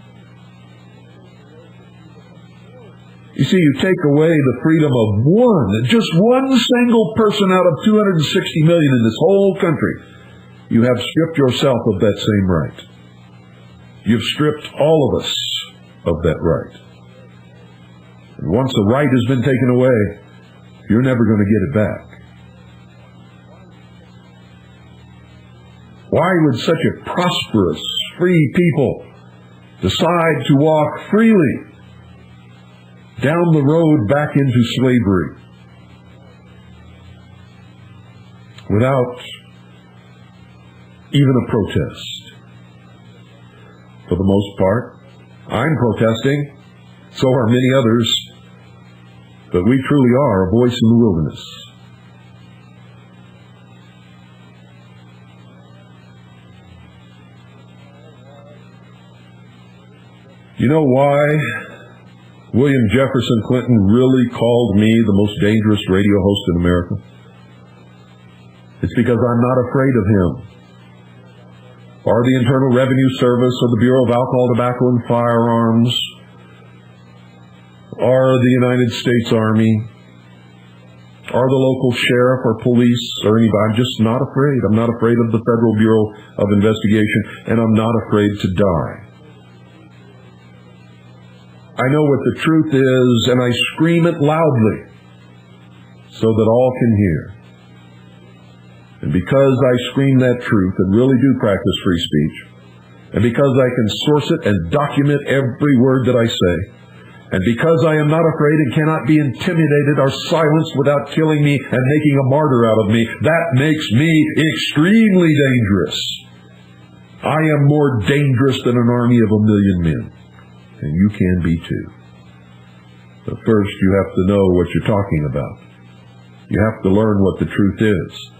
You see, you take away the freedom of just one single person out of 260 million in this whole country. You have stripped yourself of that same right. You've stripped all of us of that right. And once the right has been taken away, you're never going to get it back. Why would such a prosperous, free people decide to walk freely down the road back into slavery without even a protest? For the most part, I'm protesting, so are many others, but we truly are a voice in the wilderness. You know why William Jefferson Clinton really called me the most dangerous radio host in America? It's because I'm not afraid of him, or the Internal Revenue Service, or the Bureau of Alcohol, Tobacco, and Firearms, or the United States Army, or the local sheriff or police or anybody. I'm just not afraid. I'm not afraid of the Federal Bureau of Investigation, and I'm not afraid to die. I know what the truth is, and I scream it loudly so that all can hear. And because I scream that truth and really do practice free speech, and because I can source it and document every word that I say, and because I am not afraid and cannot be intimidated or silenced without killing me and making a martyr out of me, that makes me extremely dangerous. I am more dangerous than an army of 1,000,000 men. And you can be too. But first you have to know what you're talking about. You have to learn what the truth is.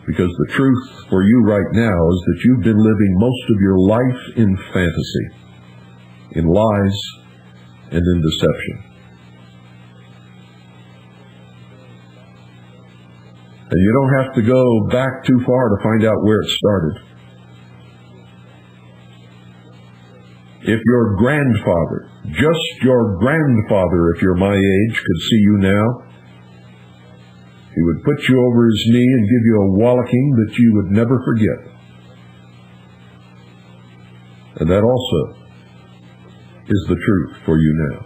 Because the truth for you right now is that you've been living most of your life in fantasy, in lies, and in deception. And you don't have to go back too far to find out where it started. If your grandfather, just your grandfather, if you're my age, could see you now, he would put you over his knee and give you a walloping that you would never forget. And that also is the truth for you now.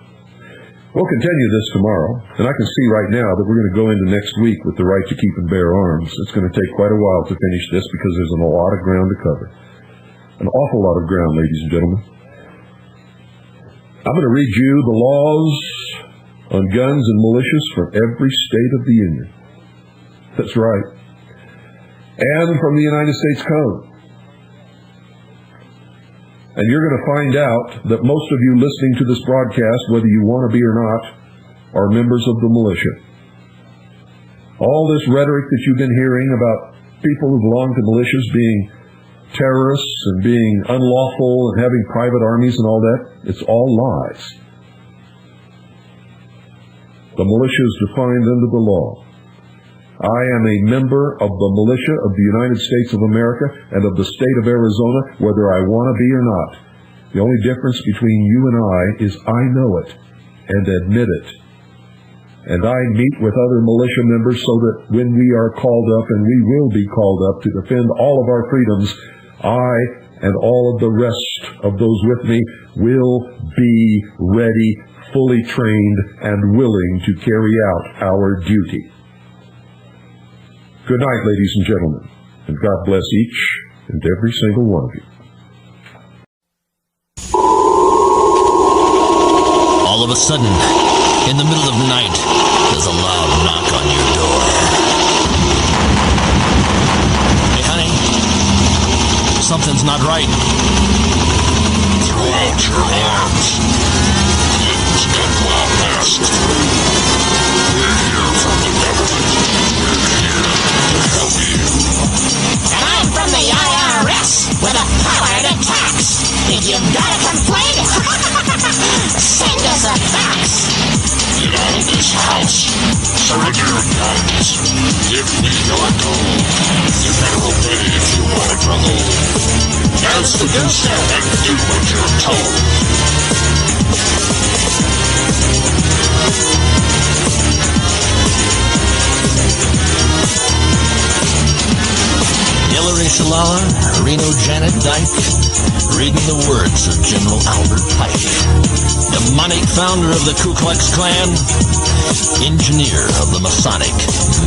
We'll continue this tomorrow, and I can see right now that we're going to go into next week with the right to keep and bear arms. It's going to take quite a while to finish this because there's a lot of ground to cover. An awful lot of ground, ladies and gentlemen. I'm going to read you the laws on guns and militias from every state of the Union. That's right. And from the United States Code. And you're going to find out that most of you listening to this broadcast, whether you want to be or not, are members of the militia. All this rhetoric that you've been hearing about people who belong to militias being terrorists and being unlawful and having private armies and all that, it's all lies. The militia is defined under the law. I am a member of the militia of the United States of America and of the state of Arizona, whether I want to be or not. The only difference between you and I is I know it and admit it. And I meet with other militia members so that when we are called up, and we will be called up to defend all of our freedoms, I and all of the rest of those with me will be ready, fully trained, and willing to carry out our duty. Good night, ladies and gentlemen, and God bless each and every single one of you. All of a sudden, in the middle of the night, there's a loud knock on your door. Hey, honey, something's not right. Throw out your arms. Clinton's gun law passed. We're here from the government. We're here to help you. And I'm from the IRS with a power to tax. If you've got a complaint, send us a fax. Get out of this house. Surrender your guns. Give me your gold. You better obey if you want to trouble. Dance the goose and do what you're told. Hillary Shalala, Reno Janet Dyke, reading the words of General Albert Pike, demonic founder of the Ku Klux Klan, engineer of the Masonic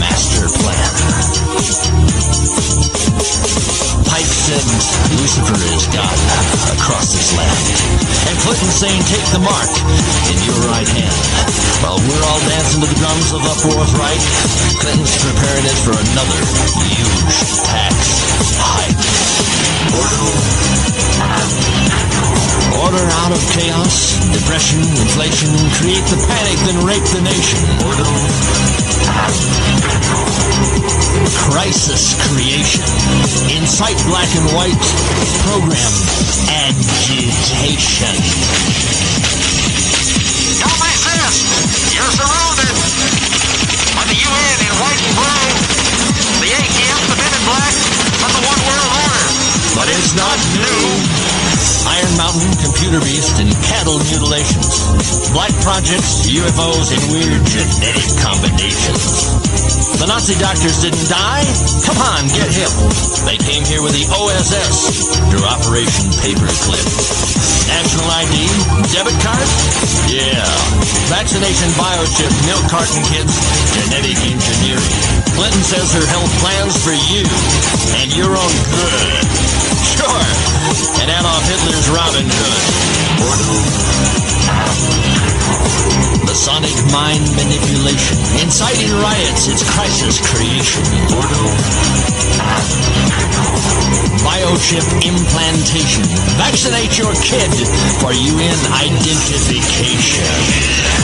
Master Plan. said Lucifer is God across this land. And Clinton saying, take the mark in your right hand. While we're all dancing to the drums of the Fourth Reich, Clinton's preparing it for another huge tax hike. Order out of chaos, depression, inflation, create the panic, then rape the nation. Crisis creation, incite black and white, program agitation. Don't make this! You're surrounded! By the UN in white and blue, the ATF, the men in black, and the One World Order. But it's not new. Iron Mountain, Computer Beast, and cattle mutilations. Black projects, UFOs, and weird genetic combinations. The Nazi doctors didn't die? Come on, get hip. They came here with the OSS through Operation Paperclip. National ID? Debit card? Yeah. Vaccination biochip, milk carton kids, genetic engineering. Clinton says her health plans for you and your own good. Sure. And Adolf Hitler's Robin Hood. Masonic mind manipulation. Inciting riots, it's crisis creation. Biochip implantation. Vaccinate your kid for UN identification.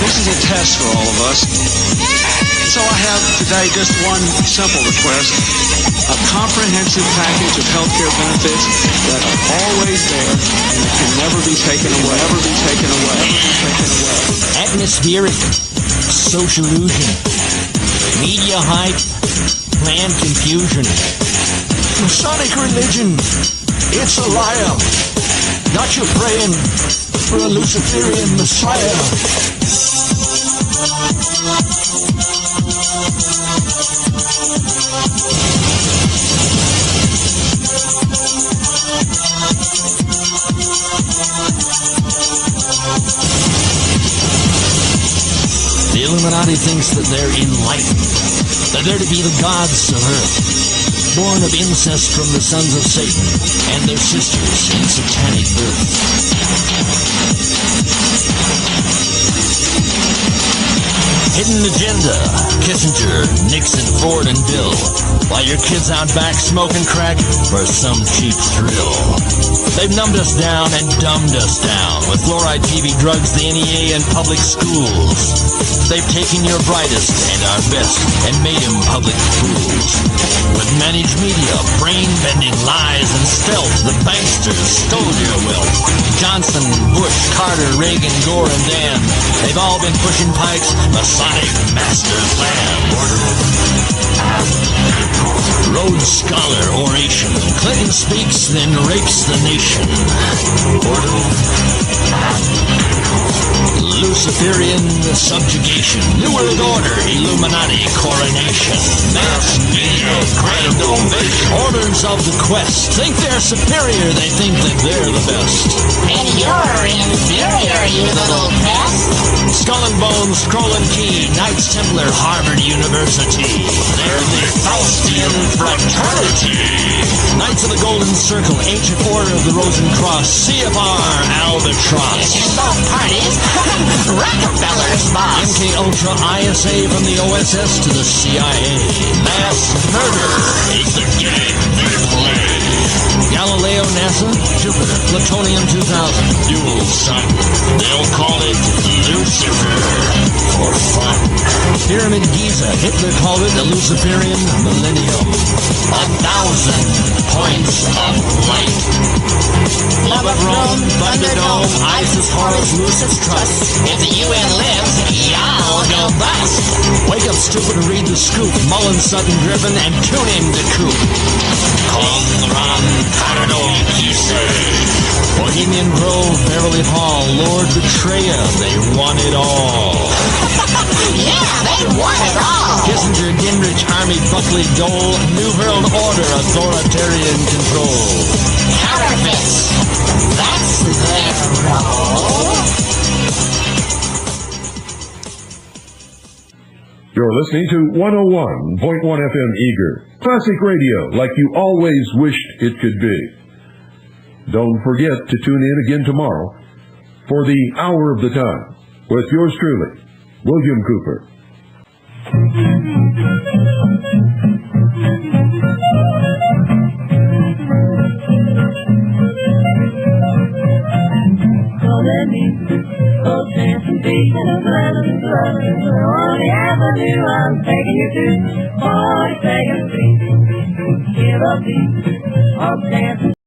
This is a test for all of us. So I have today just one simple request. A comprehensive package of healthcare benefits that are always there and that can never be taken away. Atmospheric, social illusion, media hype, planned confusion. Masonic religion, it's a liar. Not you praying for a Luciferian Messiah. The Illuminati thinks that they're enlightened, that they're to be the gods of earth, born of incest from the sons of Satan and their sisters in satanic birth. Hidden agenda, Kissinger, Nixon, Ford, and Bill, while your kids out back smoking crack for some cheap thrill. They've numbed us down and dumbed us down with fluoride, TV, drugs, the NEA, and public schools. They've taken your brightest and our best and made them public fools. With managed media, brain-bending lies and stealth, the banksters stole your wealth. Johnson, Bush, Carter, Reagan, Gore, and Dan, they've all been pushing Pike's Masonic master plan. Rhodes Scholar oration. Clinton speaks, then rapes the nation. Luciferian subjugation. New World Order, Illuminati coronation. Mass media grand ovation. Orders of the quest. Think they're superior, they think that they're the best. And you're inferior, you little pest. Skull and Bones, Scroll and Key, Knights Templar, Harvard University. They're the Faustian fraternity. Knights of the Golden Circle, Ancient Order of the Rosencross, CFR, Albatross. In both parties, Rockefeller's boss. MK Ultra, ISA from the OSS to the CIA. Mass murder is the game they play. Galileo, NASA, Jupiter, Plutonium 2000, dual sun. They'll call it Lucifer for fun. Pyramid Giza, Hitler called it the Luciferian Millennium. 1,000 points of light. Love of Rome, Thunderdome, ISIS, Horus, Lucis, Trust. If the UN lives, y'all go bust. Wake up, stupid, and read the scoop. Mullen, Sutton, Griffin, and tune in to Coop. Conran, Paradome, you say. Bohemian Grove, Beverly Hall, Lord Betrayer, they want it all. Yeah, they want it all. Kissinger, Gingrich, Army, Buckley, Dole, New World Order, authoritarian control. Counterfeits. That's their role. You're listening to 101.1 FM Eager. Classic radio like you always wished it could be. Don't forget to tune in again tomorrow for the Hour of the Time with yours truly, William Cooper. Go dancing beat in the blood of the blood. On the avenue, I'm taking you to 42nd Street. Hear the beat of dancing.